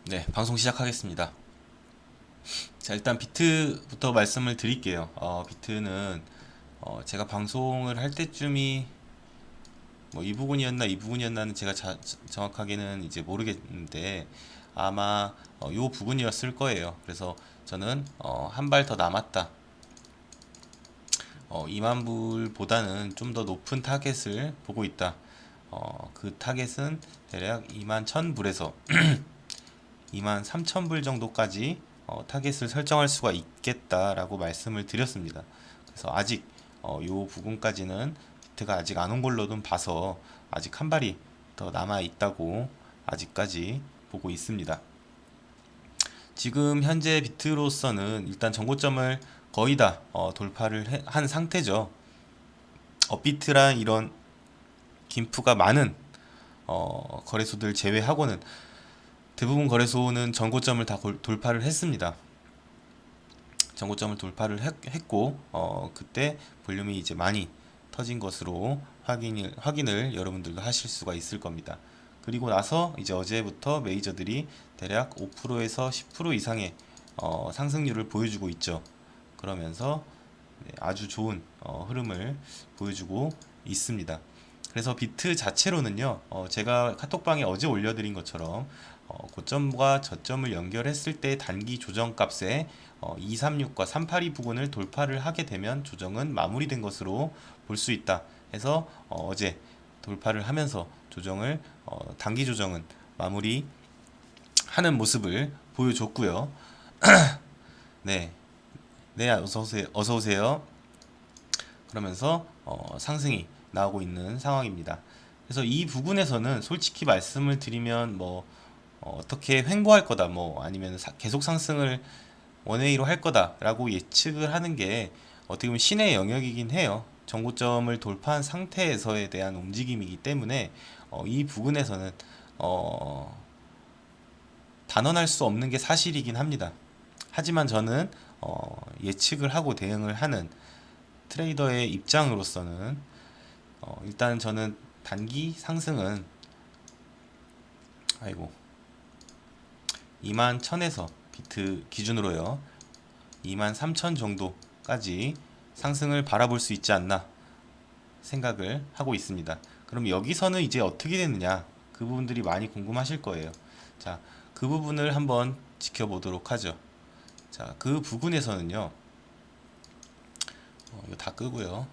네, 방송 시작하겠습니다. 자, 일단 비트부터 말씀을 드릴게요. 비트는 제가 방송을 할 때쯤이 뭐 이 부분이었나 이 부분이었나는 제가 정확하게는 이제 모르겠는데 아마 요 부분이었을 거예요. 그래서 저는 한 발 더 남았다. 2만 불보다는 좀 더 높은 타겟을 보고 있다. 그 타겟은 대략 2만 1000불에서 2만 3천 불 정도까지 타겟을 설정할 수가 있겠다라고 말씀을 드렸습니다. 그래서 아직 요 부분까지는 비트가 아직 안 온 걸로는 봐서 아직 한 발이 더 남아 있다고 아직까지 보고 있습니다. 지금 현재 비트로서는 일단 전고점을 거의 다 돌파를 한 상태죠. 업비트랑 이런 김프가 많은 거래소들 제외하고는 대부분 거래소는 전고점을 다 돌파를 했습니다. 전고점을 돌파를 했고 그때 볼륨이 이제 많이 터진 것으로 확인을 여러분들도 하실 수가 있을 겁니다. 그리고 나서 이제 어제부터 메이저들이 대략 5%에서 10% 이상의 상승률을 보여주고 있죠. 그러면서 네, 아주 좋은 흐름을 보여주고 있습니다. 그래서 비트 자체로는요, 제가 카톡방에 어제 올려드린 것처럼 고점과 저점을 연결했을 때 단기 조정 값에 236과 382 부근을 돌파를 하게 되면 조정은 마무리된 것으로 볼 수 있다. 해서 어제 돌파를 하면서 조정을 단기 조정은 마무리하는 모습을 보여줬고요. 네, 네, 어서 오세요. 어서 오세요. 그러면서 상승이 나오고 있는 상황입니다. 그래서 이 부분에서는 솔직히 말씀을 드리면 뭐 떻게 횡보할 거다 뭐 아니면 계속 상승을 원웨이로 할 거다라고 예측을 하는 게 어떻게 보면 신의 영역이긴 해요. 정고점을 돌파한 상태에서에 대한 움직임이기 때문에 이 부분에서는 어, 단언할 수 없는 게 사실이긴 합니다. 하지만 저는 예측을 하고 대응을 하는 트레이더의 입장으로서는 일단 저는 단기 상승은 아이고 2만 1000에서 비트 기준으로요 2만 3000 정도까지 상승을 바라볼 수 있지 않나 생각을 하고 있습니다. 그럼 여기서는 이제 어떻게 되느냐 그 부분들이 많이 궁금하실 거예요. 자, 그 부분을 한번 지켜보도록 하죠. 자, 그 부분에서는요 이거 다 끄고요.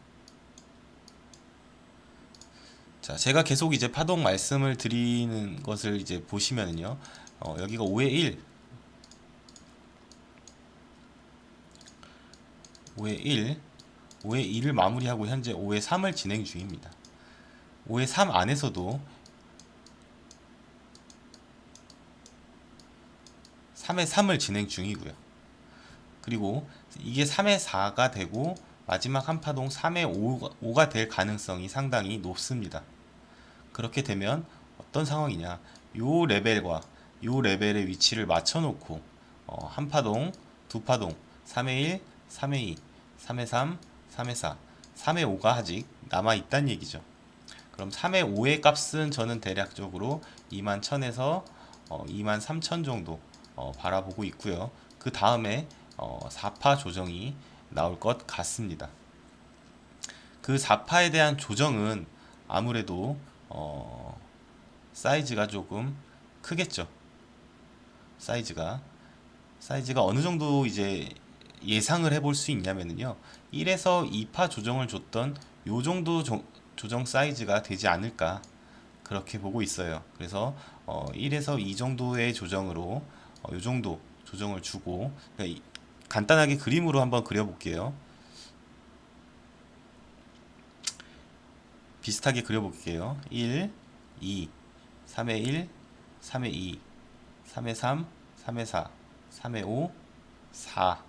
자, 제가 계속 이제 파동 말씀을 드리는 것을 이제 보시면은요, 여기가 5의 1, 5의 1, 5의 2를 마무리하고 현재 5의 3을 진행 중입니다. 5의 3 안에서도 3의 3을 진행 중이고요. 그리고 이게 3의 4가 되고 마지막 한 파동 3의 5가 될 가능성이 상당히 높습니다. 그렇게 되면 어떤 상황이냐? 요 레벨과 요 레벨의 위치를 맞춰놓고 한 파동, 두 파동, 3의 1, 3의 2, 3의 3, 3의 4, 3의 5가 아직 남아있다는 얘기죠. 그럼 3의 5의 값은 저는 대략적으로 2만 1000에서 2만 3000 정도 바라보고 있고요. 그 다음에 4파 조정이 나올 것 같습니다. 그 4파에 대한 조정은 아무래도 사이즈가 조금 크겠죠. 사이즈가 어느 정도 이제 예상을 해볼 수 있냐면요. 1에서 2파 조정을 줬던 요 정도 조정 사이즈가 되지 않을까 그렇게 보고 있어요. 그래서 1에서 2 정도의 조정으로 요 정도 조정을 주고 그러니까 간단하게 그림으로 한번 그려볼게요. 비슷하게 그려볼게요. 1, 2, 3의 1, 3의 2, 3의 3, 3의 4, 3의 5, 4.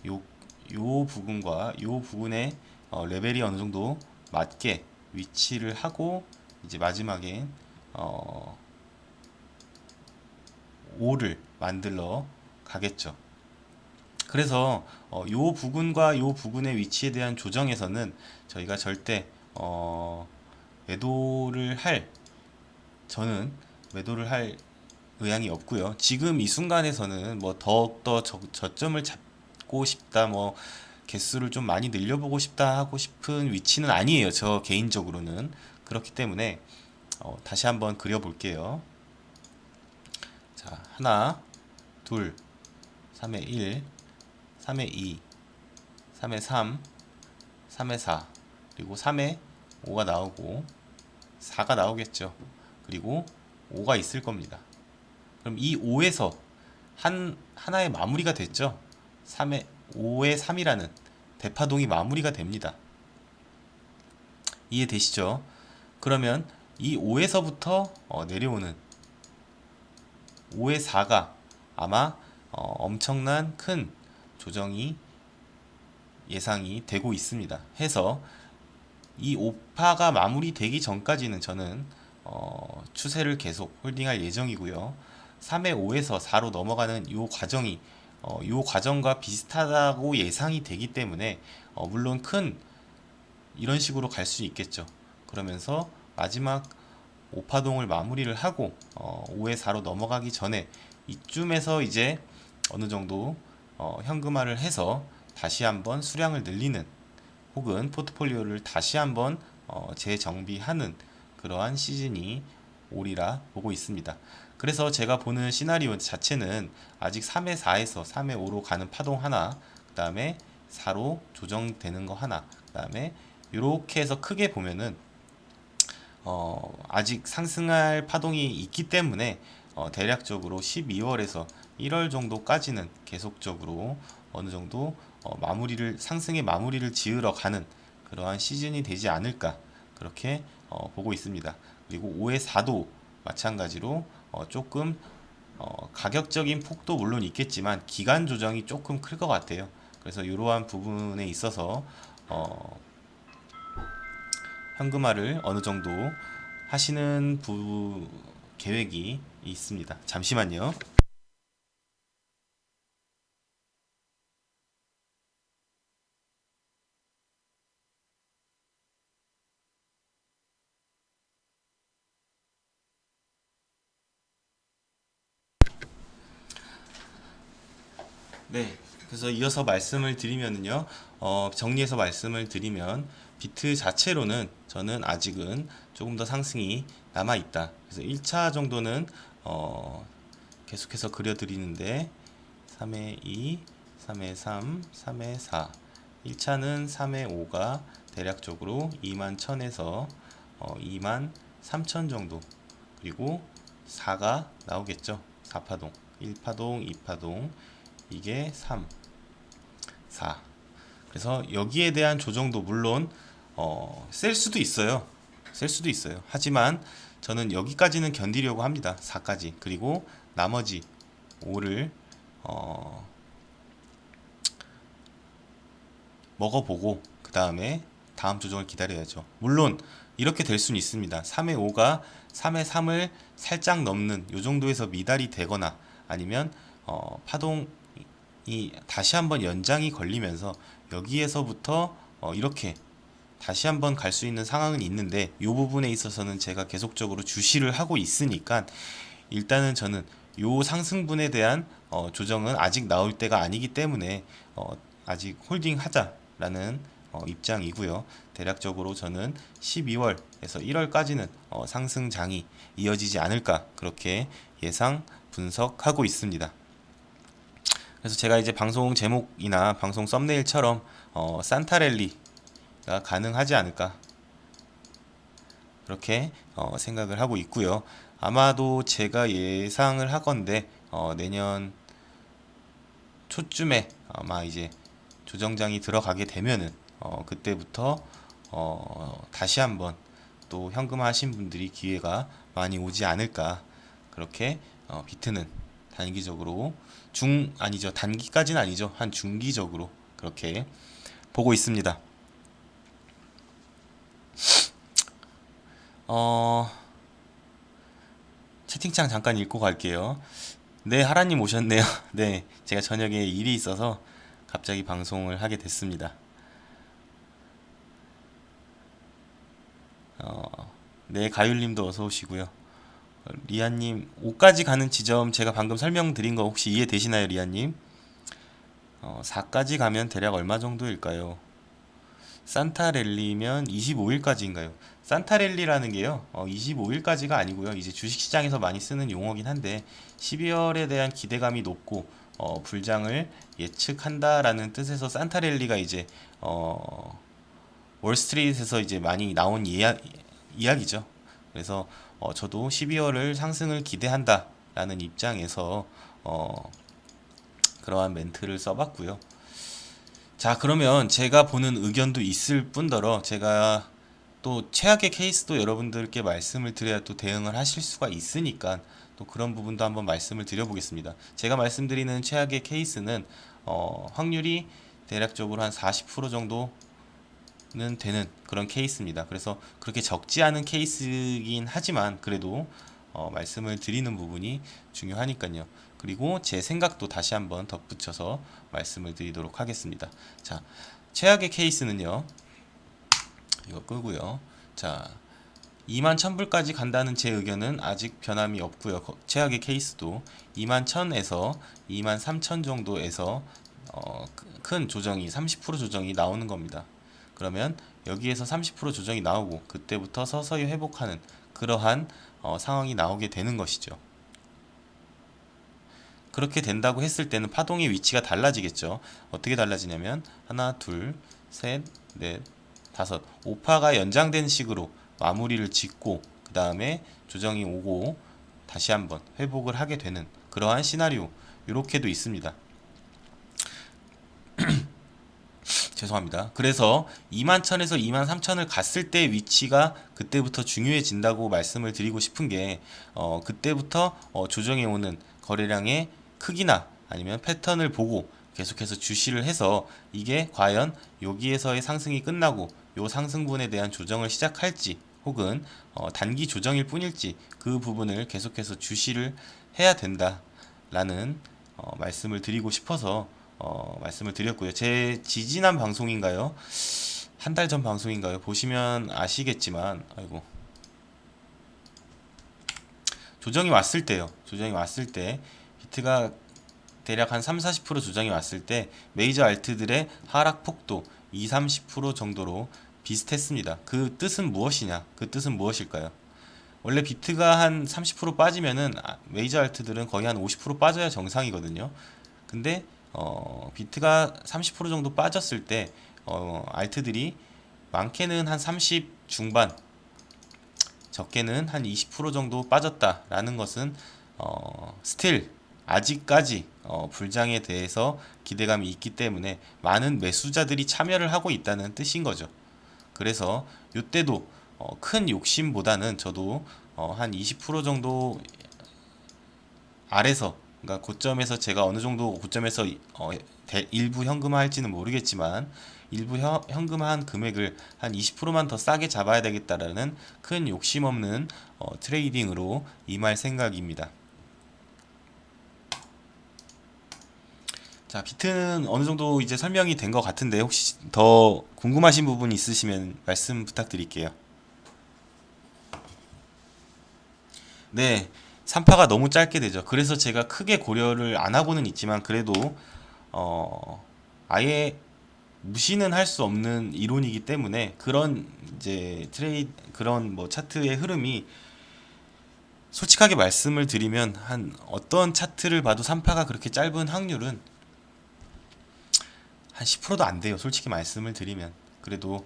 요 부분과 요 부분의 레벨이 어느 정도 맞게 위치를 하고 이제 마지막에 어, 5를 만들러 가겠죠. 그래서 요 부분과 요 부분의 위치에 대한 조정에서는 저희가 절대 매도를 할 저는 매도를 할 의향이 없고요. 지금 이 순간에서는 뭐 더욱더 저점을 잡고 싶다, 뭐 개수를 좀 많이 늘려보고 싶다 하고 싶은 위치는 아니에요. 저 개인적으로는. 그렇기 때문에 다시 한번 그려볼게요. 자, 하나, 둘, 3의 1, 3의 2, 3의 3, 3의 4, 그리고 3의 5가 나오고 4가 나오겠죠. 그리고 5가 있을 겁니다. 그럼 이 5에서 하나의 마무리가 됐죠. 3의 5의 3이라는 대파동이 마무리가 됩니다. 이해되시죠? 그러면 이 5에서부터 내려오는 5의 4가 아마 엄청난 큰 조정이 예상이 되고 있습니다. 해서 이 5파가 마무리되기 전까지는 저는 추세를 계속 홀딩할 예정이고요. 3의 5에서 4로 넘어가는 이 과정이 이 과정과 비슷하다고 예상이 되기 때문에 물론 큰 이런 식으로 갈 수 있겠죠. 그러면서 마지막 5파동을 마무리를 하고 5의 4로 넘어가기 전에 이쯤에서 이제 어느 정도 현금화를 해서 다시 한번 수량을 늘리는 혹은 포트폴리오를 다시 한번 재정비하는 그러한 시즌이 오리라 보고 있습니다. 그래서 제가 보는 시나리오 자체는 아직 3의 4에서 3의 5로 가는 파동 하나, 그 다음에 4로 조정되는 거 하나, 그 다음에 이렇게 해서 크게 보면은 아직 상승할 파동이 있기 때문에 대략적으로 12월에서 1월 정도까지는 계속적으로 어느 정도 상승의 마무리를 지으러 가는 그러한 시즌이 되지 않을까 그렇게 보고 있습니다. 그리고 5의 4도 마찬가지로 조금 가격적인 폭도 물론 있겠지만 기간 조정이 조금 클 것 같아요. 그래서 이러한 부분에 있어서 현금화를 어느 정도 하시는 계획이 있습니다. 잠시만요. 네. 그래서 이어서 말씀을 드리면요. 정리해서 말씀을 드리면 비트 자체로는 저는 아직은 조금 더 상승이 남아 있다. 그래서 1차 정도는 계속해서 그려드리는데 3의 2, 3의 3, 3의 4. 1차는 3의 5가 대략적으로 21,000에서 23,000 정도. 그리고 4가 나오겠죠. 4파동. 1파동, 2파동. 이게 3, 4. 그래서 여기에 대한 조정도 물론 셀 수도 있어요. 셀 수도 있어요. 하지만 저는 여기까지는 견디려고 합니다. 4까지. 그리고 나머지 5를 먹어보고 그 다음에 다음 조정을 기다려야죠. 물론 이렇게 될 수는 있습니다. 3의 5가 3의 3을 살짝 넘는 요 정도에서 미달이 되거나 아니면 파동이 다시 한번 연장이 걸리면서 여기에서부터 이렇게 다시 한번 갈 수 있는 상황은 있는데 이 부분에 있어서는 제가 계속적으로 주시를 하고 있으니까 일단은 저는 요 상승분에 대한 조정은 아직 나올 때가 아니기 때문에 아직 홀딩하자라는 입장이고요. 대략적으로 저는 12월에서 1월까지는 상승장이 이어지지 않을까 그렇게 예상 분석하고 있습니다. 그래서 제가 이제 방송 제목이나 방송 썸네일처럼 산타랠리가 가능하지 않을까 그렇게 생각을 하고 있고요. 아마도 제가 예상을 하건대 내년 초쯤에 아마 이제 조정장이 들어가게 되면은 그때부터 다시 한번 또 현금화 하신 분들이 기회가 많이 오지 않을까 그렇게 비트는 단기적으로 아니죠, 단기까지는 아니죠, 한 중기적으로 그렇게 보고 있습니다. 채팅창 잠깐 읽고 갈게요. 네, 하라님 오셨네요. 네, 제가 저녁에 일이 있어서 갑자기 방송을 하게 됐습니다. 네, 가율님도 어서 오시고요. 리아님 5까지 가는 지점 제가 방금 설명드린 거 혹시 이해되시나요, 리아님? 4까지 가면 대략 얼마 정도일까요? 산타랠리면 25일까지인가요? 산타랠리라는 게요, 25일까지가 아니고요. 이제 주식시장에서 많이 쓰는 용어긴 한데 12월에 대한 기대감이 높고 불장을 예측한다라는 뜻에서 산타랠리가 이제 월스트리트에서 이제 많이 나온 이야기죠. 그래서 저도 12월을 상승을 기대한다라는 입장에서 그러한 멘트를 써봤고요. 자, 그러면 제가 보는 의견도 있을 뿐더러 제가 또 최악의 케이스도 여러분들께 말씀을 드려야 또 대응을 하실 수가 있으니까 또 그런 부분도 한번 말씀을 드려보겠습니다. 제가 말씀드리는 최악의 케이스는 확률이 대략적으로 한 40% 정도는 되는 그런 케이스입니다. 그래서 그렇게 적지 않은 케이스이긴 하지만 그래도 말씀을 드리는 부분이 중요하니까요. 그리고 제 생각도 다시 한번 덧붙여서 말씀을 드리도록 하겠습니다. 자, 최악의 케이스는요. 이거 끄고요. 자, 2만 1000불까지 간다는 제 의견은 아직 변함이 없고요. 최악의 케이스도 2만 1000에서 2만 3000 정도에서 큰 조정이 30% 조정이 나오는 겁니다. 그러면 여기에서 30% 조정이 나오고 그때부터 서서히 회복하는 그러한 상황이 나오게 되는 것이죠. 그렇게 된다고 했을 때는 파동의 위치가 달라지겠죠. 어떻게 달라지냐면 하나, 둘, 셋, 넷, 다섯, 5파가 연장된 식으로 마무리를 짓고 그 다음에 조정이 오고 다시 한번 회복을 하게 되는 그러한 시나리오 이렇게도 있습니다. 죄송합니다. 그래서 21,000에서 23,000을 갔을 때 위치가 그때부터 중요해진다고 말씀을 드리고 싶은 게 그때부터 조정해 오는 거래량의 크기나 아니면 패턴을 보고 계속해서 주시를 해서 이게 과연 여기에서의 상승이 끝나고 요 상승분에 대한 조정을 시작할지 혹은 단기 조정일 뿐일지 그 부분을 계속해서 주시를 해야 된다라는 말씀을 드리고 싶어서 말씀을 드렸고요. 제 지지난 방송인가요? 한 달 전 방송인가요? 보시면 아시겠지만 아이고 조정이 왔을 때요. 조정이 왔을 때 비트가 대략 한 3-40% 조정이 왔을 때 메이저 알트들의 하락 폭도 2-30% 정도로 비슷했습니다. 그 뜻은 무엇이냐? 그 뜻은 무엇일까요? 원래 비트가 한 30% 빠지면은 메이저 알트들은 거의 한 50% 빠져야 정상이거든요. 근데 비트가 30% 정도 빠졌을 때 알트들이 많게는 한 30 중반, 적게는 한 20% 정도 빠졌다라는 것은 스틸 아직까지 불장에 대해서 기대감이 있기 때문에 많은 매수자들이 참여를 하고 있다는 뜻인 거죠. 그래서 이때도 큰 욕심보다는 저도 한 20% 정도 아래서, 그러니까 고점에서 제가 어느 정도 고점에서 일부 현금화할지는 모르겠지만 일부 현금화한 금액을 한 20%만 더 싸게 잡아야 되겠다라는 큰 욕심 없는 트레이딩으로 임할 생각입니다. 자, 비트는 어느 정도 이제 설명이 된 것 같은데 혹시 더 궁금하신 부분 있으시면 말씀 부탁드릴게요. 네, 3파가 너무 짧게 되죠. 그래서 제가 크게 고려를 안 하고는 있지만 그래도 아예 무시는 할 수 없는 이론이기 때문에 그런 이제 그런 뭐 차트의 흐름이 솔직하게 말씀을 드리면 한 어떤 차트를 봐도 3파가 그렇게 짧은 확률은 한 10%도 안 돼요. 솔직히 말씀을 드리면. 그래도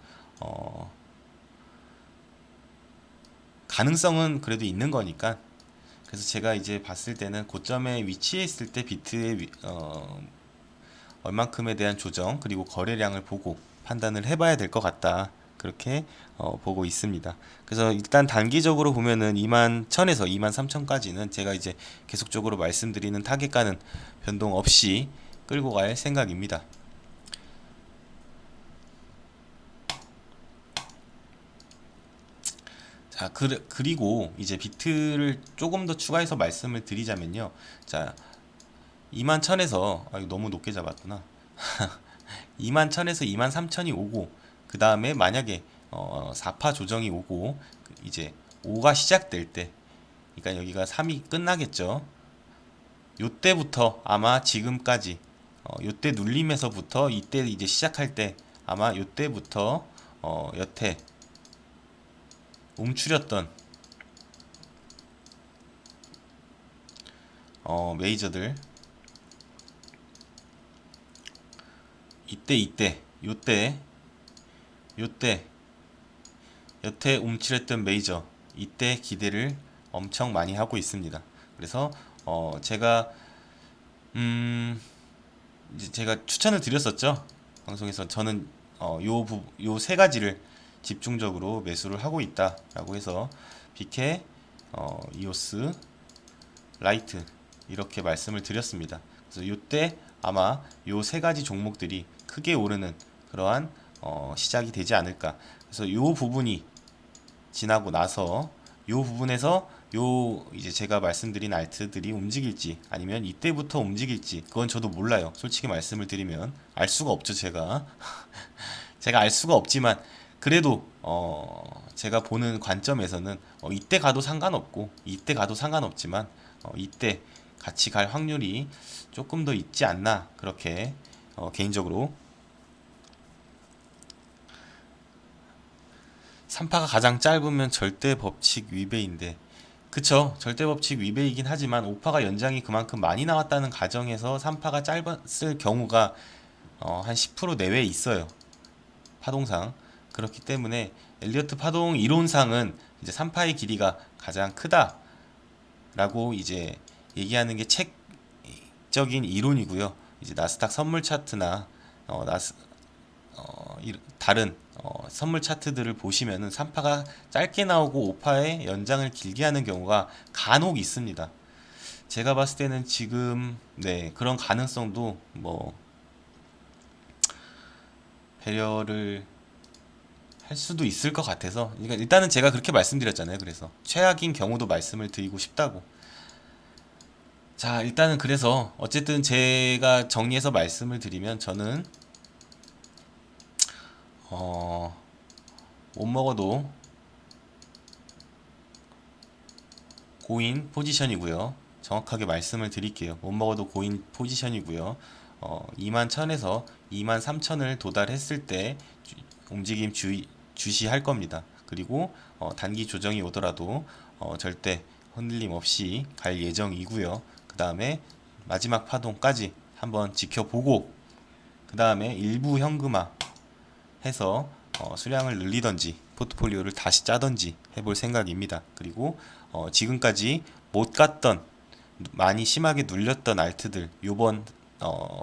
가능성은 그래도 있는 거니까. 그래서 제가 이제 봤을 때는 고점에 위치해 있을 때 비트의 얼만큼에 대한 조정 그리고 거래량을 보고 판단을 해봐야 될 것 같다. 그렇게 보고 있습니다. 그래서 일단 단기적으로 보면은 21,000에서 23,000까지는 제가 이제 계속적으로 말씀드리는 타겟가는 변동 없이 끌고 갈 생각입니다. 자, 그리고 이제 비트를 조금 더 추가해서 말씀을 드리자면요. 자, 21,000에서 이거 너무 높게 잡았구나. 21,000에서 23,000이 오고 그 다음에 만약에 4파 조정이 오고 이제 5가 시작될 때 그러니까 여기가 3이 끝나겠죠. 요때부터 아마 지금까지 요때 눌림에서부터 이때 이제 시작할 때 아마 요때부터 여태 움츠렸던 메이저들 이때 요때 여태 움츠렸던 메이저 이때 기대를 엄청 많이 하고 있습니다. 그래서 제가 이제 제가 추천을 드렸었죠. 방송에서 저는 요 세 가지를 집중적으로 매수를 하고 있다라고 해서 비케, 이오스, 라이트 이렇게 말씀을 드렸습니다. 그래서 요때 아마 요 세 가지 종목들이 크게 오르는 그러한 시작이 되지 않을까. 그래서 요 부분이 지나고 나서 요 부분에서 요 이제 제가 말씀드린 알트들이 움직일지 아니면 이때부터 움직일지 그건 저도 몰라요. 솔직히 말씀을 드리면 알 수가 없죠. 제가 알 수가 없지만 그래도 제가 보는 관점에서는 이때 가도 상관없고 이때 가도 상관없지만 이때 같이 갈 확률이 조금 더 있지 않나 그렇게 개인적으로 3파가 가장 짧으면 절대 법칙 위배인데 그쵸 절대 법칙 위배이긴 하지만 5파가 연장이 그만큼 많이 나왔다는 가정에서 3파가 짧았을 경우가 한 10% 내외에 있어요. 파동상 그렇기 때문에 엘리어트 파동 이론상은 이제 3파의 길이가 가장 크다라고 이제 얘기하는 게 책적인 이론이고요. 이제 나스닥 선물 차트나 다른 선물 차트들을 보시면은 3파가 짧게 나오고 5파의 연장을 길게 하는 경우가 간혹 있습니다. 제가 봤을 때는 지금 네 그런 가능성도 뭐 배려를 할 수도 있을 것 같아서 그러니까 일단은 제가 그렇게 말씀드렸잖아요. 그래서 최악인 경우도 말씀을 드리고 싶다고. 자 일단은 그래서 어쨌든 제가 정리해서 말씀을 드리면 저는 못 먹어도 고인 포지션이고요. 정확하게 말씀을 드릴게요. 못 먹어도 고인 포지션이고요. 21,000에서 23,000을 도달했을 때 움직임 주시할 겁니다. 그리고 단기 조정이 오더라도 절대 흔들림 없이 갈 예정이고요. 그 다음에 마지막 파동까지 한번 지켜보고 그 다음에 일부 현금화 해서 수량을 늘리던지 포트폴리오를 다시 짜던지 해볼 생각입니다. 그리고 지금까지 못 갔던 많이 심하게 눌렸던 알트들 요번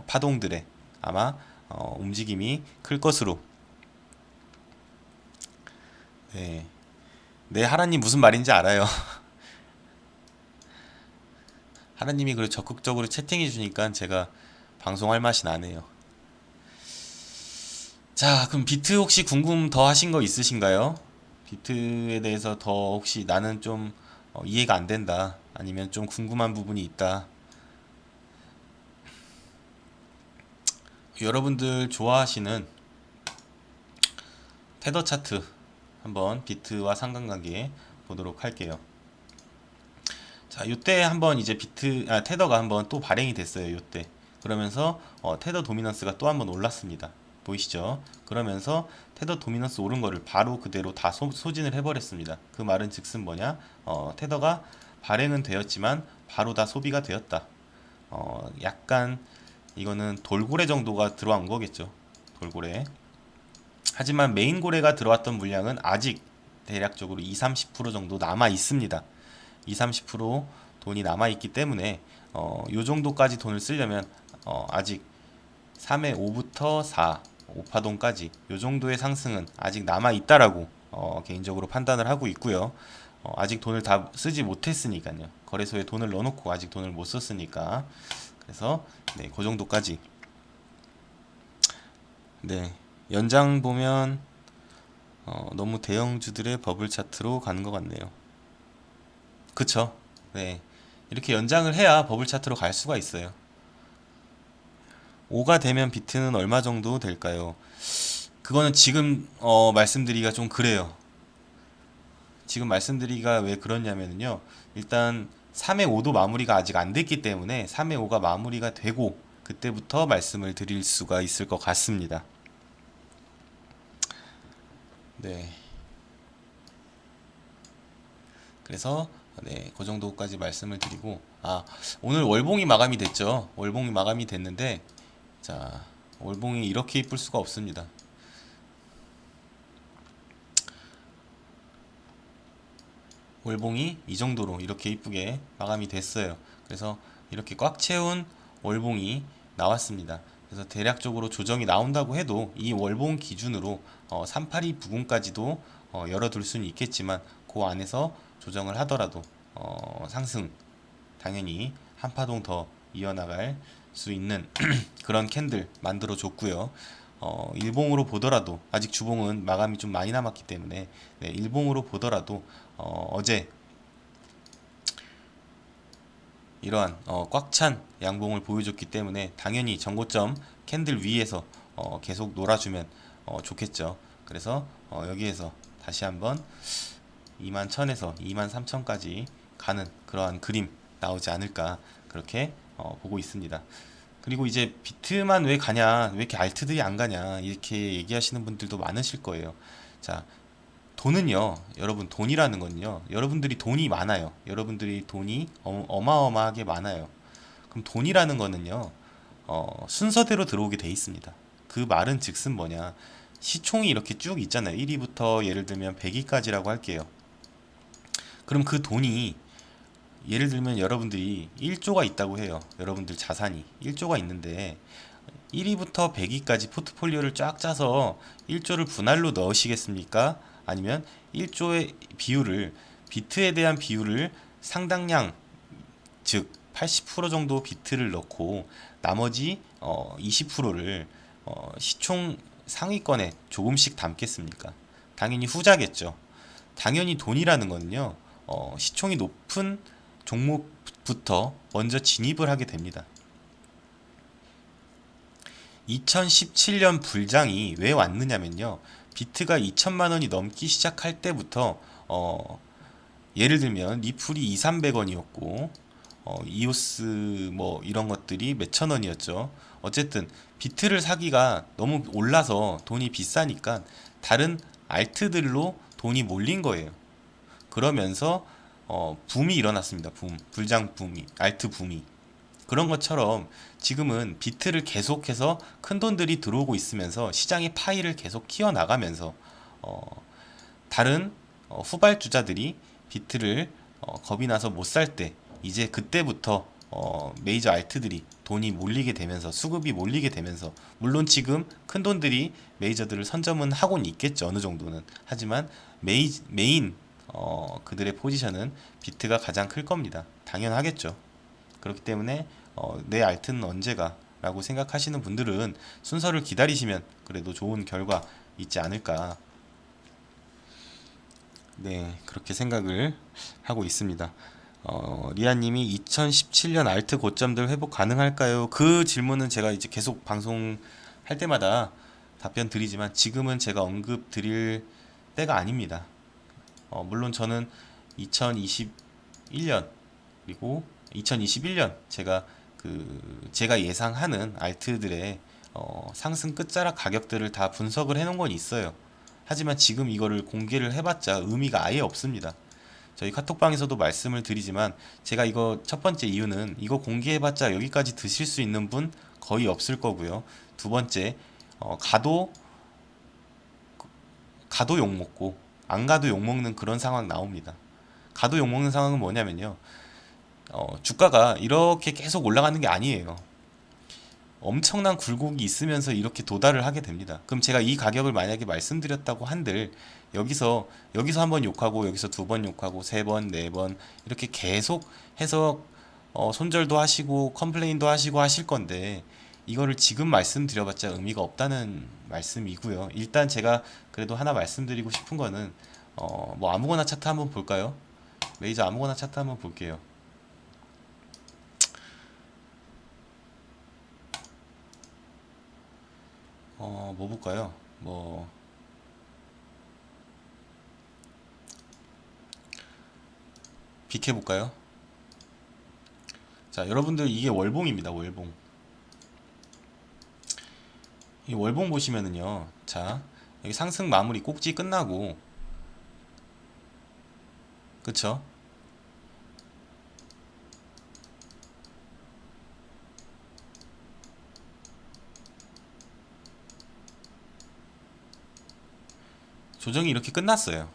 파동들에 아마 움직임이 클 것으로 네, 네 하나님 무슨 말인지 알아요. 하나님이 그걸 적극적으로 채팅해 주니까 제가 방송할 맛이 나네요. 자, 그럼 비트 혹시 궁금 더 하신 거 있으신가요? 비트에 대해서 더 혹시 나는 좀 이해가 안 된다. 아니면 좀 궁금한 부분이 있다. 여러분들 좋아하시는 테더 차트 한번 비트와 상관관계 보도록 할게요. 자, 요때 한번 이제 테더가 한번 또 발행이 됐어요. 요때. 그러면서 테더 도미넌스가 또 한번 올랐습니다. 보이시죠? 그러면서 테더 도미넌스 오른 거를 바로 그대로 다 소진을 해버렸습니다. 그 말은 즉슨 뭐냐? 테더가 발행은 되었지만 바로 다 소비가 되었다. 약간 이거는 돌고래 정도가 들어온 거겠죠. 돌고래. 하지만 메인 고래가 들어왔던 물량은 아직 대략적으로 20-30% 정도 남아 있습니다. 20-30% 돈이 남아 있기 때문에 요 정도까지 돈을 쓰려면 아직 3의 5부터 4, 5파동까지 요 정도의 상승은 아직 남아 있다라고 개인적으로 판단을 하고 있고요. 아직 돈을 다 쓰지 못했으니까요. 거래소에 돈을 넣어놓고 아직 돈을 못 썼으니까 그래서 네, 그 정도까지 네 연장 보면 너무 대형주들의 버블 차트로 가는 것 같네요. 그쵸? 네 이렇게 연장을 해야 버블 차트로 갈 수가 있어요. 5가 되면 비트는 얼마 정도 될까요? 그거는 지금 말씀드리기가 좀 그래요. 지금 말씀드리기가 왜 그러냐면요. 일단 3의 5도 마무리가 아직 안 됐기 때문에 3의 5가 마무리가 되고 그때부터 말씀을 드릴 수가 있을 것 같습니다. 네. 그래서 네, 그 정도까지 말씀을 드리고 오늘 월봉이 마감이 됐죠. 월봉이 마감이 됐는데 자, 월봉이 이렇게 이쁠 수가 없습니다. 월봉이 이 정도로 이렇게 이쁘게 마감이 됐어요. 그래서 이렇게 꽉 채운 월봉이 나왔습니다. 그래서 대략적으로 조정이 나온다고 해도 이 월봉 기준으로 382 부근까지도 열어둘 수는 있겠지만 그 안에서 조정을 하더라도 상승 당연히 한 파동 더 이어나갈 수 있는 그런 캔들 만들어 줬고요. 일봉으로 보더라도 아직 주봉은 마감이 좀 많이 남았기 때문에 네, 일봉으로 보더라도 어제 이러한 꽉 찬 양봉을 보여줬기 때문에 당연히 전고점 캔들 위에서 계속 놀아주면 좋겠죠. 그래서 여기에서 다시 한번 21,000에서 23,000까지 가는 그러한 그림 나오지 않을까 그렇게 보고 있습니다. 그리고 이제 비트만 왜 가냐, 왜 이렇게 알트들이 안 가냐 이렇게 얘기하시는 분들도 많으실 거예요. 자, 돈은요, 여러분 돈이라는 건요, 여러분들이 돈이 많아요. 여러분들이 돈이 어마어마하게 많아요. 그럼 돈이라는 거는요, 순서대로 들어오게 돼 있습니다. 그 말은 즉슨 뭐냐, 시총이 이렇게 쭉 있잖아요. 1위부터 예를 들면 100위까지라고 할게요. 그럼 그 돈이 예를 들면 여러분들이 1조가 있다고 해요. 여러분들 자산이 1조가 있는데 1위부터 100위까지 포트폴리오를 쫙 짜서 1조를 분할로 넣으시겠습니까? 아니면 1조의 비율을 비트에 대한 비율을 상당량 즉 80% 정도 비트를 넣고 나머지 20%를 시총 상위권에 조금씩 담겠습니까? 당연히 후자겠죠. 당연히 돈이라는 거는요. 시총이 높은 종목부터 먼저 진입을 하게 됩니다. 2017년 불장이 왜 왔느냐면요. 비트가 2천만 원이 넘기 시작할 때부터 예를 들면 리플이 2, 300원이었고 이오스 뭐 이런 것들이 몇천 원이었죠. 어쨌든 비트를 사기가 너무 올라서 돈이 비싸니까 다른 알트들로 돈이 몰린 거예요. 그러면서 붐이 일어났습니다. 불장 붐이, 알트 붐이. 그런 것처럼 지금은 비트를 계속해서 큰 돈들이 들어오고 있으면서 시장의 파이를 계속 키워나가면서 어, 다른 후발주자들이 비트를 겁이 나서 못 살 때 이제 그때부터 메이저 알트들이 돈이 몰리게 되면서 수급이 몰리게 되면서 물론 지금 큰 돈들이 메이저들을 선점은 하고는 있겠죠. 어느 정도는. 하지만 메인 그들의 포지션은 비트가 가장 클 겁니다. 당연하겠죠. 그렇기 때문에 내 알트는 언제가 라고 생각하시는 분들은 순서를 기다리시면 그래도 좋은 결과 있지 않을까. 네, 그렇게 생각을 하고 있습니다. 리아님이 2017년 알트 고점들 회복 가능할까요? 그 질문은 제가 이제 계속 방송할 때마다 답변 드리지만 지금은 제가 언급 드릴 때가 아닙니다. 물론 저는 2021년 그리고 2021년 제가 예상하는 알트들의 상승 끝자락 가격들을 다 분석을 해놓은 건 있어요. 하지만 지금 이거를 공개를 해봤자 의미가 아예 없습니다. 저희 카톡방에서도 말씀을 드리지만 제가 이거 첫 번째 이유는 이거 공개해봤자 여기까지 드실 수 있는 분 거의 없을 거고요. 두 번째 가도 욕먹고 안 가도 욕먹는 그런 상황 나옵니다. 가도 욕먹는 상황은 뭐냐면요. 주가가 이렇게 계속 올라가는 게 아니에요. 엄청난 굴곡이 있으면서 이렇게 도달을 하게 됩니다. 그럼 제가 이 가격을 만약에 말씀드렸다고 한들 여기서 한 번 욕하고 여기서 두 번 욕하고 세 번, 네 번 이렇게 계속 해서 손절도 하시고 컴플레인도 하시고 하실 건데 이거를 지금 말씀드려봤자 의미가 없다는 말씀이고요. 일단 제가 그래도 하나 말씀드리고 싶은 거는 뭐 아무거나 차트 한번 볼까요? 메이저 아무거나 차트 한번 볼게요. 뭐 볼까요? 뭐 빅해볼까요? 자, 여러분들 이게 월봉입니다. 월봉. 이 월봉 보시면은요. 자, 여기 상승 마무리 꼭지 끝나고, 그쵸? 조정이 이렇게 끝났어요.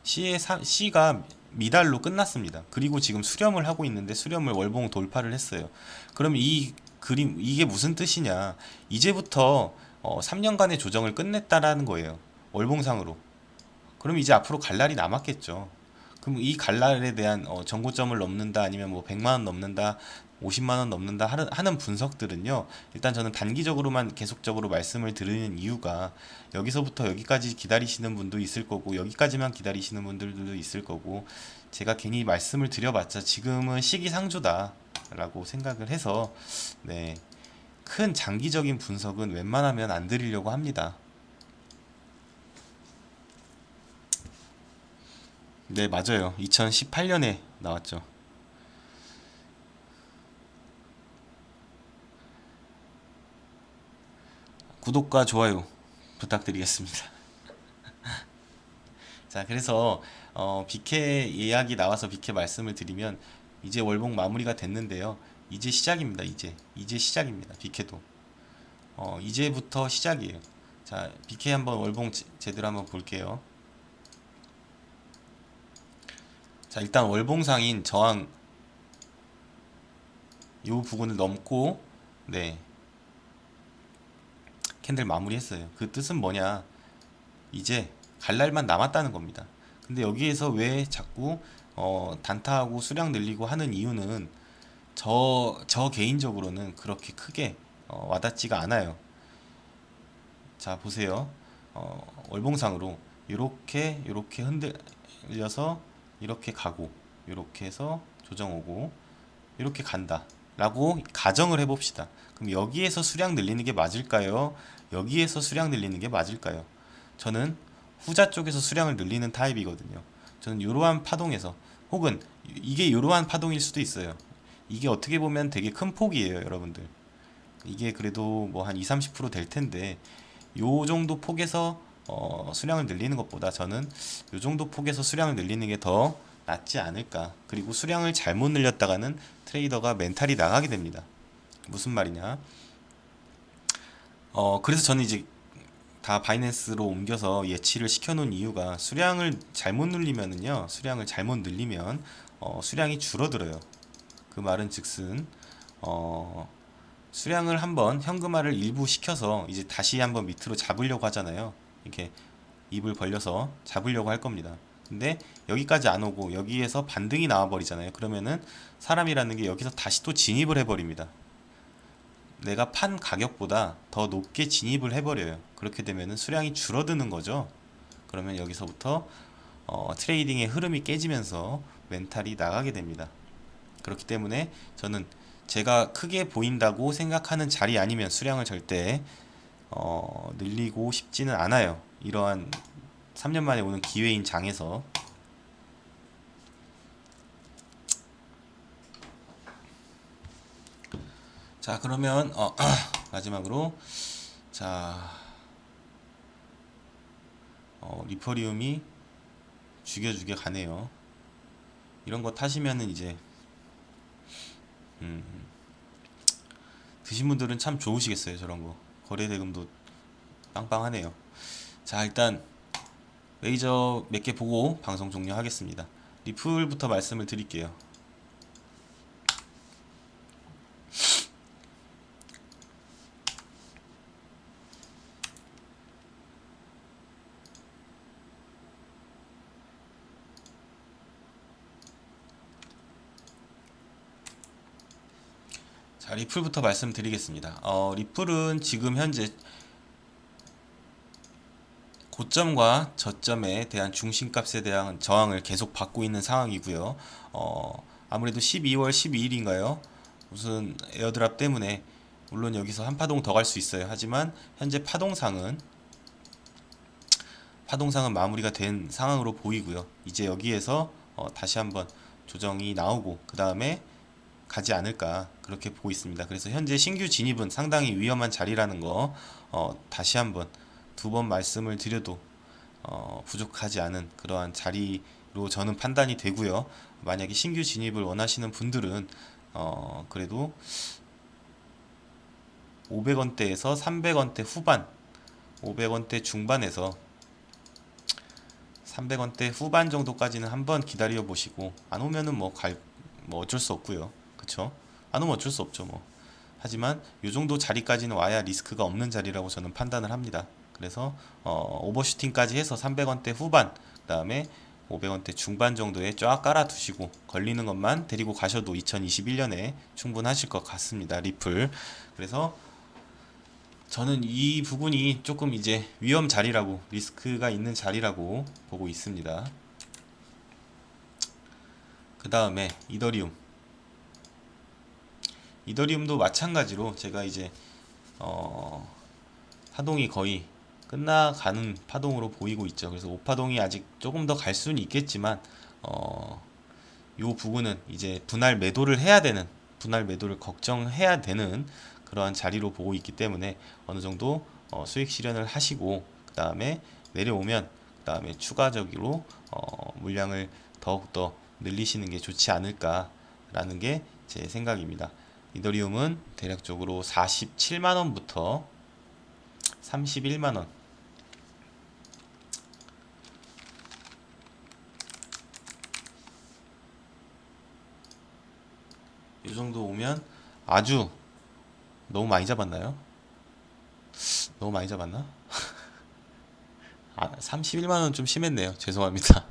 C가 미달로 끝났습니다. 그리고 지금 수렴을 하고 있는데 수렴을 월봉 돌파를 했어요. 그럼 이 그림 이게 무슨 뜻이냐? 이제부터 3년간의 조정을 끝냈다라는 거예요. 월봉상으로. 그럼 이제 앞으로 갈 날이 남았겠죠. 그럼 이 갈 날에 대한 정고점을 넘는다 아니면 뭐 100만 원 넘는다 50만 원 넘는다 하는 분석들은요. 일단 저는 단기적으로만 계속적으로 말씀을 드리는 이유가 여기서부터 여기까지 기다리시는 분도 있을 거고 여기까지만 기다리시는 분들도 있을 거고 제가 괜히 말씀을 드려봤자 지금은 시기상조다라고 생각을 해서 네, 큰 장기적인 분석은 웬만하면 안 드리려고 합니다. 네, 맞아요. 2018년에 나왔죠. 구독과 좋아요 부탁드리겠습니다. 자, 그래서 BK 이야기 나와서 BK 말씀을 드리면 이제 월봉 마무리가 됐는데요. 이제 시작입니다. 이제 시작입니다. BK도 이제부터 시작이에요. 자, BK 한번 월봉 제대로 한번 볼게요. 자, 일단 월봉상인 저항 요 부분을 넘고 네, 캔들 마무리했어요. 그 뜻은 뭐냐? 이제 갈 날만 남았다는 겁니다. 근데 여기에서 왜 자꾸 단타하고 수량 늘리고 하는 이유는 저 개인적으로는 그렇게 크게 와닿지가 않아요. 자, 보세요. 월봉상으로 이렇게 흔들려서 이렇게 가고 이렇게 해서 조정 오고 이렇게 간다 라고 가정을 해봅시다. 그럼 여기에서 수량 늘리는 게 맞을까요? 여기에서 수량 늘리는 게 맞을까요? 저는 후자 쪽에서 수량을 늘리는 타입이거든요. 저는 이러한 파동에서 혹은 이게 이러한 파동일 수도 있어요. 이게 어떻게 보면 되게 큰 폭이에요, 여러분들. 이게 그래도 뭐 한 20, 30%될 텐데 요 정도 폭에서 수량을 늘리는 것보다 저는 요 정도 폭에서 수량을 늘리는 게 더 낫지 않을까. 그리고 수량을 잘못 늘렸다가는 트레이더가 멘탈이 나가게 됩니다. 무슨 말이냐? 그래서 저는 이제 다 바이낸스로 옮겨서 예치를 시켜놓은 이유가 수량을 잘못 늘리면은요, 수량을 잘못 늘리면 수량이 줄어들어요. 그 말은 즉슨 수량을 한번 현금화를 일부 시켜서 이제 다시 한번 밑으로 잡으려고 하잖아요. 이렇게 입을 벌려서 잡으려고 할 겁니다. 근데 여기까지 안 오고 여기에서 반등이 나와 버리잖아요. 그러면은 사람이라는 게 여기서 다시 또 진입을 해버립니다. 내가 판 가격보다 더 높게 진입을 해버려요. 그렇게 되면은 수량이 줄어드는 거죠. 그러면 여기서부터 트레이딩의 흐름이 깨지면서 멘탈이 나가게 됩니다. 그렇기 때문에 저는 제가 크게 보인다고 생각하는 자리 아니면 수량을 절대 늘리고 싶지는 않아요. 이러한 3년 만에 오는 기회인 장에서. 자, 그러면 마지막으로 자, 리퍼리움이 죽여 가네요. 이런 거 타시면은 이제 드신 분들은 참 좋으시겠어요. 저런 거 거래 대금도 빵빵하네요. 자, 일단 레이저 몇 개 보고 방송 종료하겠습니다. 리플부터 말씀을 드릴게요. 자, 리플부터 말씀드리겠습니다. 리플은 지금 현재 고점과 저점에 대한 중심값에 대한 저항을 계속 받고 있는 상황이고요. 아무래도 12월 12일인가요? 무슨 에어드랍 때문에 물론 여기서 한 파동 더 갈 수 있어요. 하지만 현재 파동상은 마무리가 된 상황으로 보이고요. 이제 여기에서 다시 한번 조정이 나오고 그 다음에 가지 않을까 그렇게 보고 있습니다. 그래서 현재 신규 진입은 상당히 위험한 자리라는 거 다시 한번 두 번 말씀을 드려도 부족하지 않은 그러한 자리로 저는 판단이 되고요. 만약에 신규 진입을 원하시는 분들은 그래도 500원대에서 300원대 후반, 500원대 중반에서 300원대 후반 정도까지는 한번 기다려 보시고 안 오면은 뭐 어쩔 수 없고요. 그쵸? 안 오면 어쩔 수 없죠 뭐. 하지만 요 정도 자리까지는 와야 리스크가 없는 자리라고 저는 판단을 합니다. 그래서 오버슈팅까지 해서 300원대 후반, 그다음에 500원대 중반 정도에 쫙 깔아 두시고 걸리는 것만 데리고 가셔도 2021년에 충분하실 것 같습니다. 리플. 그래서 저는 이 부분이 조금 이제 위험 자리라고, 리스크가 있는 자리라고 보고 있습니다. 그 다음에 이더리움도 마찬가지로 제가 이제 파동이 거의 끝나가는 파동으로 보이고 있죠. 그래서 5파동이 아직 조금 더 갈 수는 있겠지만 요 부분은 이제 분할 매도를 걱정해야 되는 그러한 자리로 보고 있기 때문에 어느 정도 수익 실현을 하시고 그 다음에 내려오면 그 다음에 추가적으로 물량을 더욱더 늘리시는 게 좋지 않을까라는 게 제 생각입니다. 이더리움은 대략적으로 47만원부터 31만원 이 정도 오면 아주 너무 많이 잡았나요? 너무 많이 잡았나? 31만원 좀 심했네요. 죄송합니다.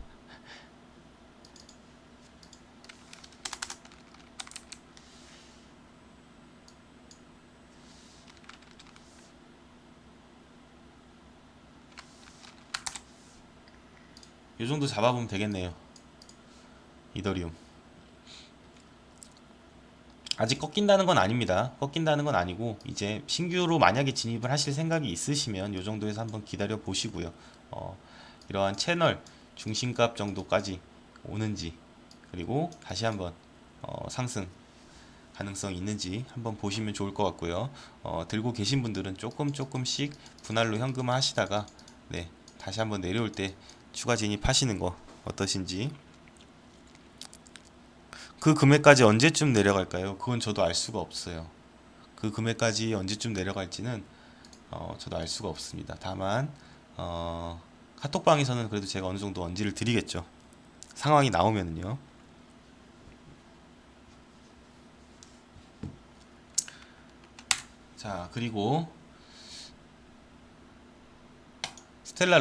이 정도 잡아보면 되겠네요. 이더리움. 아직 꺾인다는 건 아닙니다. 꺾인다는 건 아니고 이제 신규로 만약에 진입을 하실 생각이 있으시면 이 정도에서 한번 기다려 보시고요. 이러한 채널 중심값 정도까지 오는지 그리고 다시 한번 상승 가능성이 있는지 한번 보시면 좋을 것 같고요. 들고 계신 분들은 조금씩 분할로 현금화 하시다가 네, 다시 한번 내려올 때 추가 진입하시는 거 어떠신지. 그 금액까지 언제쯤 내려갈까요? 그건 저도 알 수가 없어요. 그 금액까지 언제쯤 내려갈지는 저도 알 수가 없습니다. 다만 카톡방에서는 그래도 제가 어느 정도 언지를 드리겠죠. 상황이 나오면은요. 자, 그리고 스텔라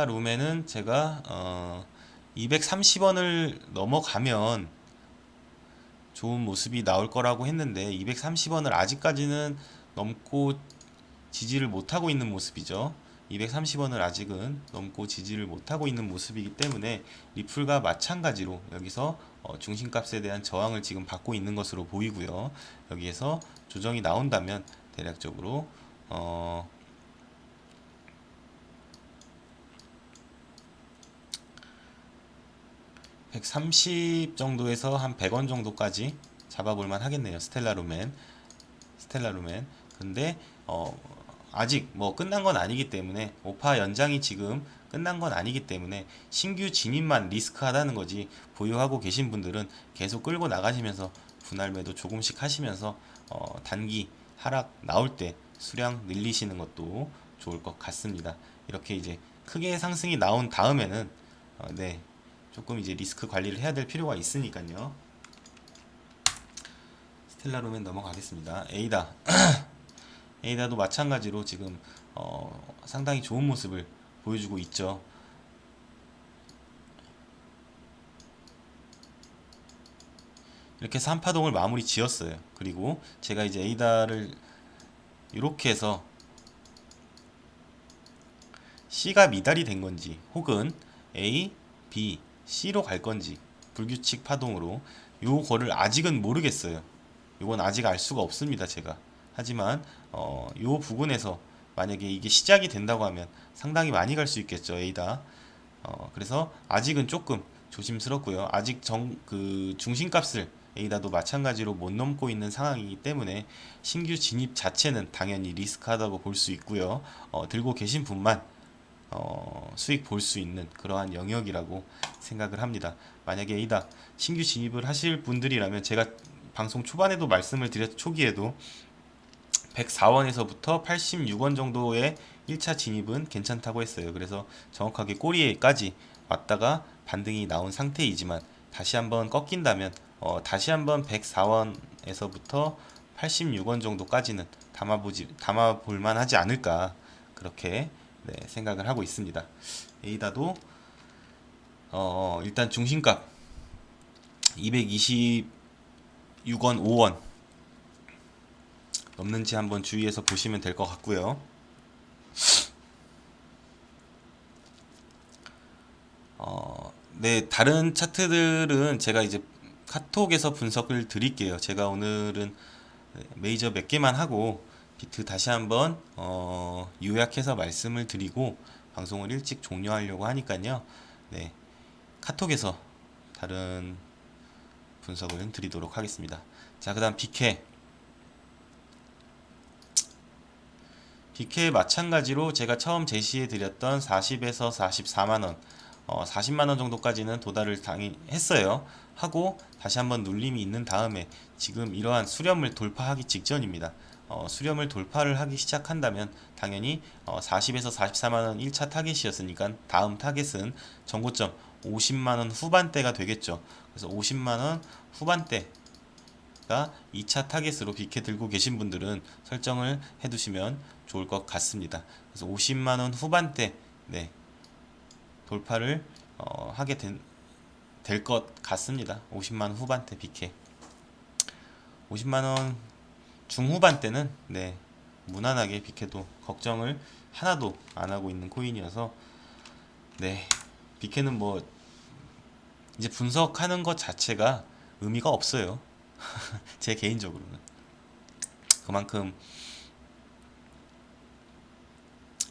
루멘은 제가 230원을 넘어가면 좋은 모습이 나올 거라고 했는데 230원을 아직까지는 넘고 지지를 못하고 있는 모습이죠. 230원을 아직은 넘고 지지를 못하고 있는 모습이기 때문에 리플과 마찬가지로 여기서 중심값에 대한 저항을 지금 받고 있는 것으로 보이고요. 여기에서 조정이 나온다면 대략적으로 130 정도에서 한 100원 정도까지 잡아볼만 하겠네요. 스텔라루멘. 근데 아직 뭐 끝난 건 아니기 때문에 오파 연장이 지금 끝난 건 아니기 때문에 신규 진입만 리스크하다는 거지, 보유하고 계신 분들은 계속 끌고 나가시면서 분할 매도 조금씩 하시면서 단기 하락 나올 때 수량 늘리시는 것도 좋을 것 같습니다. 이렇게 이제 크게 상승이 나온 다음에는 네, 조금 이제 리스크 관리를 해야 될 필요가 있으니까요. 스텔라루멘 넘어가겠습니다. 에이다도 마찬가지로 지금 상당히 좋은 모습을 보여주고 있죠. 이렇게 해서 한 파동을 마무리 지었어요. 그리고 제가 이제 에이다를 이렇게 해서 C가 미달이 된 건지 혹은 A, B, C로 갈 건지 불규칙 파동으로 요거를 아직은 모르겠어요. 요건 아직 알 수가 없습니다, 제가. 하지만 요 부분에서 만약에 이게 시작이 된다고 하면 상당히 많이 갈 수 있겠죠, A다. 그래서 아직은 조금 조심스럽고요. 아직 중심값을 에이다도 마찬가지로 못 넘고 있는 상황이기 때문에 신규 진입 자체는 당연히 리스크하다고 볼 수 있고요. 들고 계신 분만 수익 볼 수 있는 그러한 영역이라고 생각을 합니다. 만약에 에이다 신규 진입을 하실 분들이라면 제가 방송 초반에도 말씀을 드렸 초기에도 104원에서부터 86원 정도의 1차 진입은 괜찮다고 했어요. 그래서 정확하게 꼬리에까지 왔다가 반등이 나온 상태이지만 다시 한번 꺾인다면 다시 한번 104원에서부터 86원 정도까지는 담아볼 만하지 않을까 그렇게 네, 생각을 하고 있습니다. 에이다도 일단 중심값 226원 5원 넘는지 한번 주의해서 보시면 될 것 같고요. 네, 다른 차트들은 제가 이제 카톡에서 분석을 드릴게요. 제가 오늘은 메이저 몇 개만 하고 비트 다시 한번 요약해서 말씀을 드리고 방송을 일찍 종료하려고 하니까요. 네, 카톡에서 다른 분석을 드리도록 하겠습니다. 자, 그 다음 BK 마찬가지로 제가 처음 제시해 드렸던 40에서 44만원 40만원 정도까지는 도달을 했어요. 하고 다시 한번 눌림이 있는 다음에 지금 이러한 수렴을 돌파하기 직전입니다. 수렴을 돌파를 하기 시작한다면 당연히 40에서 44만원 1차 타겟이었으니까 다음 타겟은 전고점 50만원 후반대가 되겠죠. 그래서 50만원 후반대 2차 타겟으로 BK 들고 계신 분들은 설정을 해두시면 좋을 것 같습니다. 그래서 50만원 후반대 네, 돌파를 하게 될 것 같습니다. 50만원 후반대 BK 50만원 중후반대는 네, 무난하게 BK도 걱정을 하나도 안 하고 있는 코인이어서 네, BK는 뭐 이제 분석하는 것 자체가 의미가 없어요. 제 개인적으로는 그만큼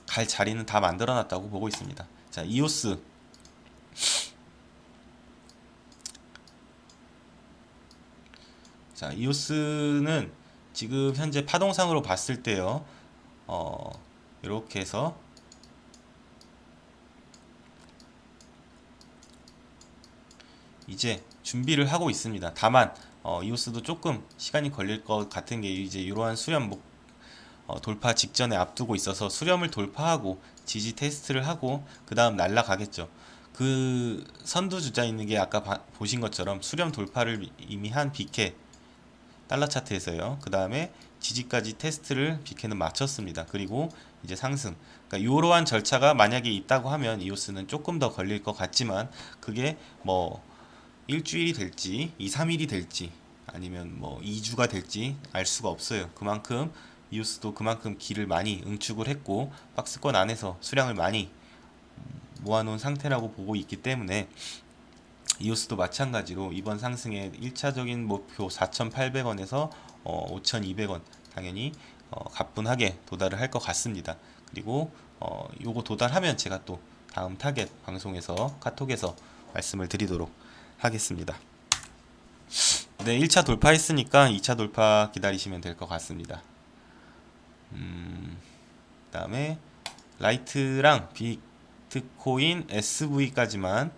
갈 자리는 다 만들어 놨다고 보고 있습니다. 자, 이오스 자, 이오스는 지금 현재 파동상으로 봤을 때요. 이렇게 해서 이제 준비를 하고 있습니다. 다만 이오스도 조금 시간이 걸릴 것 같은 게 이제 이러한 수렴 돌파 직전에 앞두고 있어서 수렴을 돌파하고 지지 테스트를 하고 그 다음 날라가겠죠. 그 선두주자 있는 게 아까 보신 것처럼 수렴 돌파를 이미 한 BK 달러 차트에서요. 그 다음에 지지까지 테스트를 BK는 마쳤습니다. 그리고 이제 상승. 그러니까 이러한 절차가 만약에 있다고 하면 이오스는 조금 더 걸릴 것 같지만 그게 뭐 일주일이 될지 2, 3일이 될지 아니면 뭐 2주가 될지 알 수가 없어요. 그만큼 이오스도 그만큼 길을 많이 응축을 했고 박스권 안에서 수량을 많이 모아놓은 상태라고 보고 있기 때문에 이오스도 마찬가지로 이번 상승의 1차적인 목표 4,800원에서 5,200원 당연히 가뿐하게 도달을 할 것 같습니다. 그리고 요거 도달하면 제가 또 다음 타겟 방송에서 카톡에서 말씀을 드리도록 하겠습니다. 네, 1차 돌파했으니까 2차 돌파 기다리시면 될 것 같습니다. 그 다음에 라이트랑 비트코인 SV까지만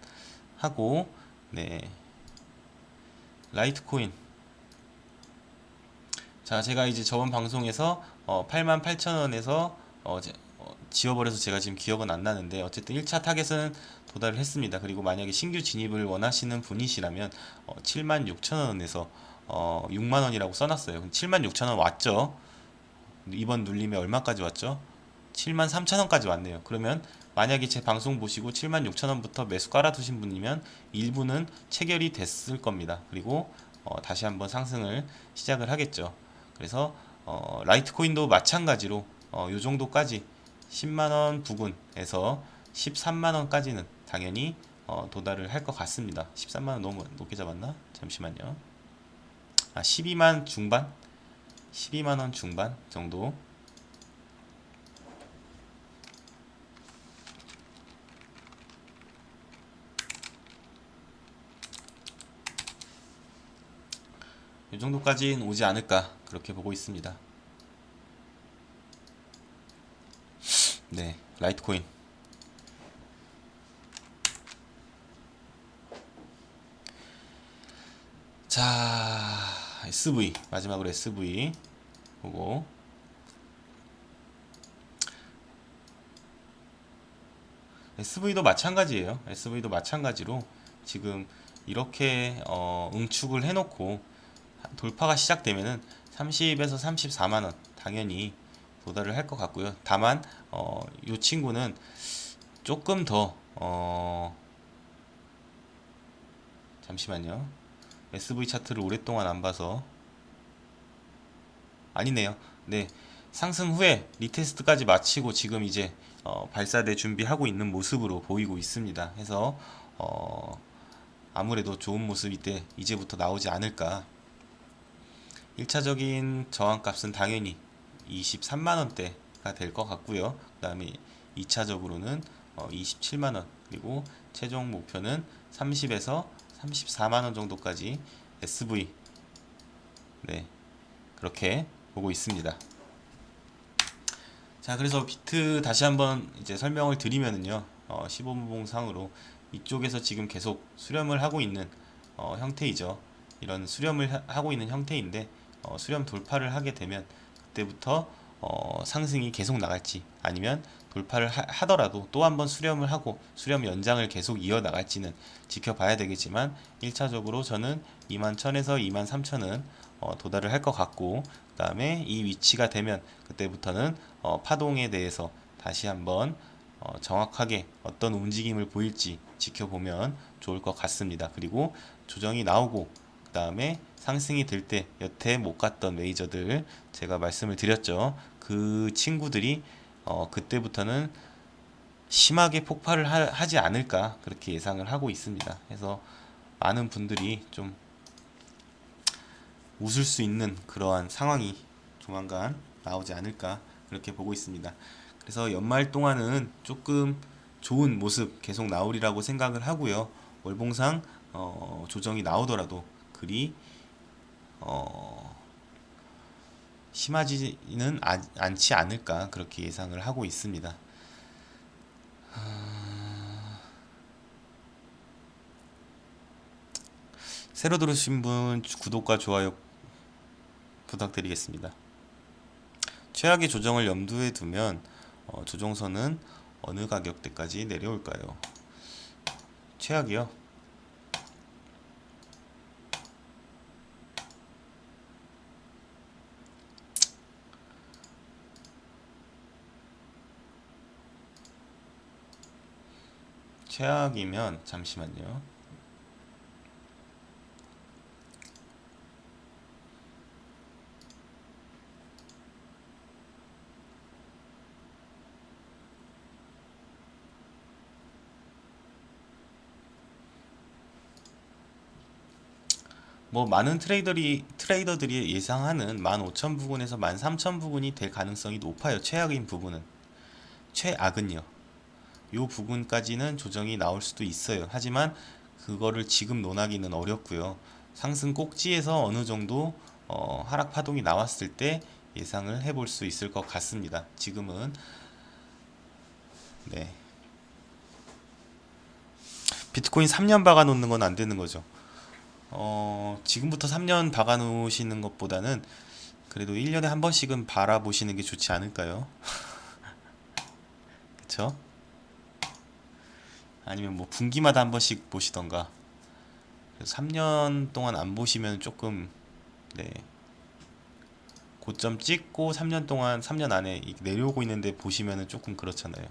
하고 네, 라이트코인 자, 제가 이제 저번 방송에서 88,000원에서 지워버려서 제가 지금 기억은 안 나는데 어쨌든 1차 타겟은 도달을 했습니다. 그리고 만약에 신규 진입을 원하시는 분이시라면 76,000원에서 6만원이라고 써놨어요. 76,000원 왔죠. 이번 눌림에 얼마까지 왔죠? 73,000원까지 왔네요. 그러면 만약에 제 방송 보시고 76,000원부터 매수 깔아두신 분이면 일부는 체결이 됐을 겁니다. 그리고 다시 한번 상승을 시작을 하겠죠. 그래서 라이트코인도 마찬가지로 요 정도까지 10만원 부근에서 13만원까지는 당연히 도달을 할 것 같습니다. 13만원 너무 높게 잡았나? 잠시만요. 12만 중반? 12만원 중반 정도. 이 정도까지는 오지 않을까 그렇게 보고 있습니다. 네, 라이트코인. 자, SV 마지막으로 SV 보고, SV도 마찬가지예요. SV도 마찬가지로 지금 이렇게 응축을 해놓고 돌파가 시작되면은 30에서 34만 원 당연히 도달을 할 것 같고요. 다만 이 친구는 조금 더 잠시만요. SV 차트를 오랫동안 안 봐서 아니네요. 네, 상승 후에 리테스트까지 마치고 지금 이제 발사대 준비하고 있는 모습으로 보이고 있습니다. 해서 아무래도 좋은 모습이 때 이제부터 나오지 않을까. 1차적인 저항값은 당연히 23만원대가 될 것 같고요. 그 다음에 2차적으로는 27만원, 그리고 최종 목표는 30에서 34만원 정도까지 SV, 네, 그렇게 보고 있습니다. 자, 그래서 비트 다시 한번 이제 설명을 드리면은요, 15분봉상으로 이쪽에서 지금 계속 수렴을 하고 있는 형태이죠. 이런 수렴을 하고 있는 형태인데, 수렴 돌파를 하게 되면 그때부터 상승이 계속 나갈지, 아니면 돌파를 하더라도 또 한번 수렴을 하고 수렴 연장을 계속 이어 나갈지는 지켜봐야 되겠지만, 1차적으로 저는 21,000에서 23,000은 도달을 할 것 같고, 그 다음에 이 위치가 되면 그때부터는 파동에 대해서 다시 한번 정확하게 어떤 움직임을 보일지 지켜보면 좋을 것 같습니다. 그리고 조정이 나오고 그 다음에 상승이 될 때 여태 못 갔던 메이저들 제가 말씀을 드렸죠. 그 친구들이 그때부터는 심하게 폭발을 하지 않을까 그렇게 예상을 하고 있습니다. 그래서 많은 분들이 좀 웃을 수 있는 그러한 상황이 조만간 나오지 않을까 그렇게 보고 있습니다. 그래서 연말 동안은 조금 좋은 모습 계속 나오리라고 생각을 하고요. 월봉상 조정이 나오더라도 그리 심하지는 않지 않을까 그렇게 예상을 하고 있습니다. 새로 들으신 분 구독과 좋아요 부탁드리겠습니다. 최악의 조정을 염두에 두면 조정선은 어느 가격대까지 내려올까요? 최악이요? 최악이면 잠시만요. 뭐 많은 트레이더들이 예상하는 15,000 부근에서 13,000 부근이 될 가능성이 높아요. 최악인 부분은. 최악은요. 요 부분까지는 조정이 나올 수도 있어요. 하지만 그거를 지금 논하기는 어렵고요. 상승 꼭지에서 어느 정도 하락 파동이 나왔을 때 예상을 해볼 수 있을 것 같습니다. 지금은 네. 비트코인 3년 박아 놓는 건 안 되는 거죠. 지금부터 3년 박아 놓으시는 것보다는 그래도 1년에 한 번씩은 바라보시는 게 좋지 않을까요? 그쵸? 아니면 뭐 분기마다 한 번씩 보시던가. 3년 동안 안 보시면 조금 네, 고점 찍고 3년 동안 3년 안에 내려오고 있는데 보시면은 조금 그렇잖아요.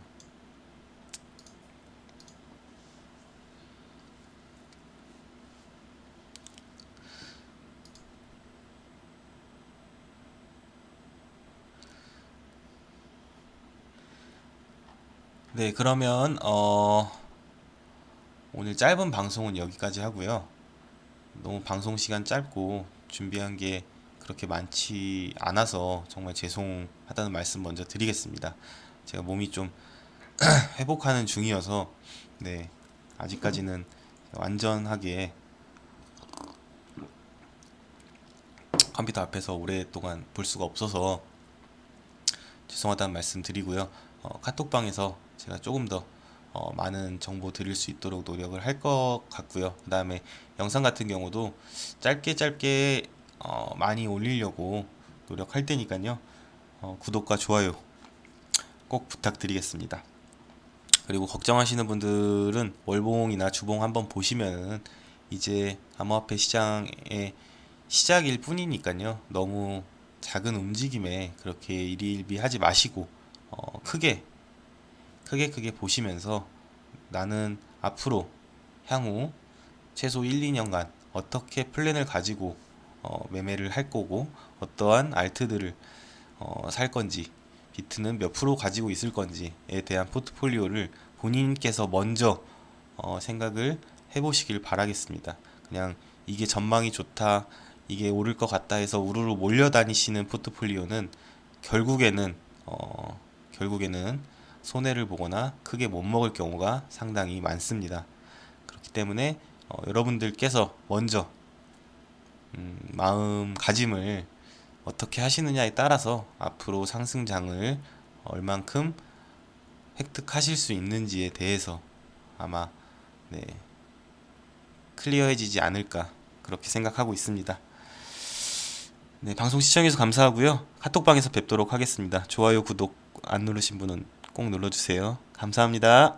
네, 그러면 오늘 짧은 방송은 여기까지 하고요. 너무 방송 시간 짧고 준비한 게 그렇게 많지 않아서 정말 죄송하다는 말씀 먼저 드리겠습니다. 제가 몸이 좀 회복하는 중이어서 네, 아직까지는 완전하게 컴퓨터 앞에서 오랫동안 볼 수가 없어서 죄송하다는 말씀 드리고요. 카톡방에서 제가 조금 더 많은 정보 드릴 수 있도록 노력을 할 것 같고요. 그 다음에 영상 같은 경우도 짧게 짧게 많이 올리려고 노력할 테니까요. 구독과 좋아요 꼭 부탁드리겠습니다. 그리고 걱정하시는 분들은 월봉이나 주봉 한번 보시면은 이제 암호화폐 시장의 시작일 뿐이니까요. 너무 작은 움직임에 그렇게 일희일비하지 마시고 크게 보시면서 나는 앞으로 향후 최소 1, 2년간 어떻게 플랜을 가지고 매매를 할 거고 어떠한 알트들을 살 건지 비트는 몇 프로 가지고 있을 건지에 대한 포트폴리오를 본인께서 먼저 생각을 해보시길 바라겠습니다. 그냥 이게 전망이 좋다, 이게 오를 것 같다 해서 우르르 몰려다니시는 포트폴리오는 결국에는 결국에는 손해를 보거나 크게 못 먹을 경우가 상당히 많습니다. 그렇기 때문에 여러분들께서 먼저 마음가짐을 어떻게 하시느냐에 따라서 앞으로 상승장을 얼만큼 획득하실 수 있는지에 대해서 아마 네, 클리어해지지 않을까 그렇게 생각하고 있습니다. 네, 방송 시청해주셔서 감사하고요. 카톡방에서 뵙도록 하겠습니다. 좋아요, 구독 안 누르신 분은 꼭 눌러주세요. 감사합니다.